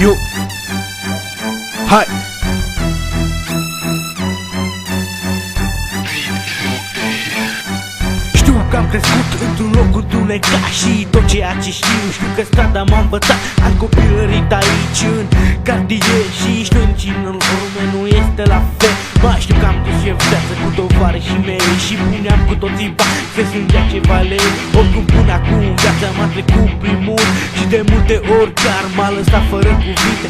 Eu hai! Știu că am crescut într-un loc întunecat și tot ceea ce știu că strada m-a învățat. Am copilărit aici în cartier și știind cine în lume nu este la fel. Mai știu că am dus și viață cu tovarășii mei și puneam cu toții bani să strângea ceva lei. Oricum până acum viața m-a trecut prin mult și de multe ori chiar m-a lăsat fără cuvinte.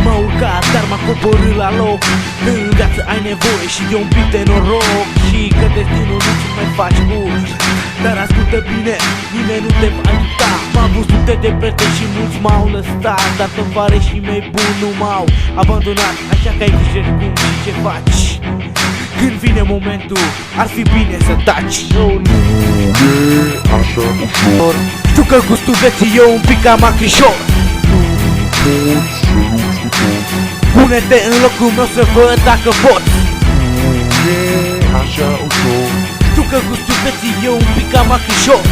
M-a urcat, dar m-a coborât la loc. În viață ai nevoie și de un pic de noroc și că destinul nu ți mai faci mult. Dar ascultă bine, nimeni nu te va ajuta. M-am văzut de prieteni și mulți m-au lăsat, dar tovarășii mei buni nu m-au abandonat. Așa că ai grijă cum și ce faci. Când vine momentul, ar fi bine să taci. Nu e așa ușor. Știu că gustul vieții e un pic cam acrișor. Poți să lupți cu tot. Pune-te în locul meu să văd dacă poți. Nu e așa ușor. Știu că gustul vieții e un pic cam acrișor.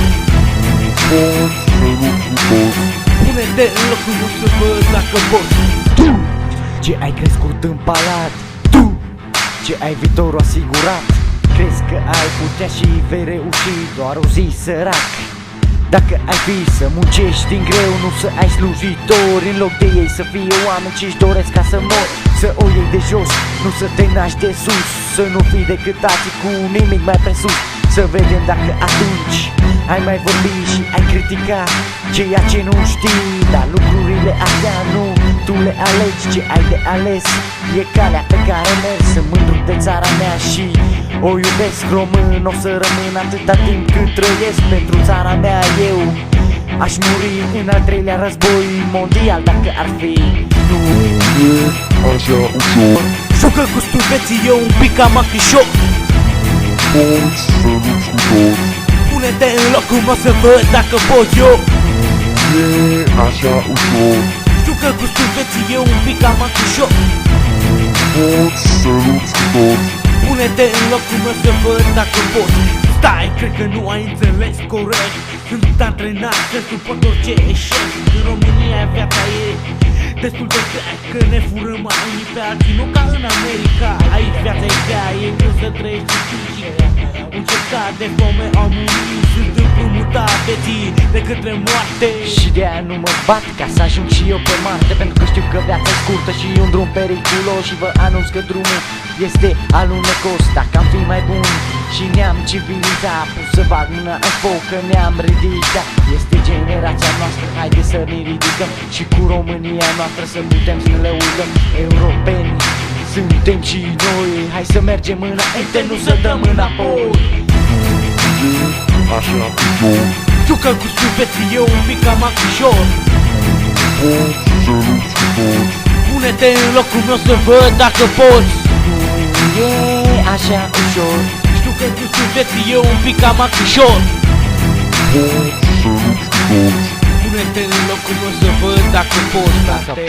Poți să lupți cu tot. Pune-te în locul meu să văd dacă poți. Tu, ce ai crescut în palat, tu, ce ai viitorul asigurat, crezi că ai putea și vei reuși doar o zi, sărac. Dacă ai fi să muncești din greu, nu să ai slujitori, în loc de ei să fie oameni ce-și doresc ca să mor. Să o iei de jos, nu să te naști de sus, să nu fii decât alții cu nimic mai presus. Să vedem dacă atunci ai mai vorbit și ai criticat ceea ce nu știi. Dar lucrurile astea nu tu le alegi, ce ai de ales e calea pe care mergi. Sunt mândru de țara mea și o iubesc, român o să rămân atâta timp cât trăiesc. Pentru țara mea eu aș muri în al treilea război mondial dacă ar fi. Nu e așa ușor. Știu că gustul vieții e un pic cam acrișor. Poți să lupți cu tot. Pune-te în locul meu să văd dacă pot eu. Nu e așa ușor. Știu că gustul vieții e un pic cam acrișor. Poți să lupți cu tot. Pune-te în locul meu să văd dacă pot. Stai, cred că nu ai înțeles corect. Sunt antrenat să suport orice eșec. În România viața e destul de grea, că ne furăm unii pe alții, nu ca în America. Aici viața e grea, e greu să trăiești fizic. Încercat de foame au murit, sunt împrumutate tii de către moarte. Și de aia nu mă bat ca să ajung și eu pe Marte, pentru că știu că viața e scurtă și e un drum periculos. Și vă anunț că drumul este alunecos. Dacă am fi mai bun și ne-am civilizat, pus să bag mâna în foc că ne-am ridicat. Este generația noastră, haide să ne ridicăm și cu România noastră să putem să ne le uităm. Europeni suntem și noi, hai să mergem înainte, nu să dăm înapoi. Nu e așa ușor. Știu că gustul vieții e un pic cam acrișor. Poți să lupți cu tot. Pune-te în locul meu să văd dacă poți. Nu e așa ușor. Știu că gustul vieții e un pic cam acrișor. Poți să lupți cu tot. Pune-te în locul meu să văd dacă poți, frate.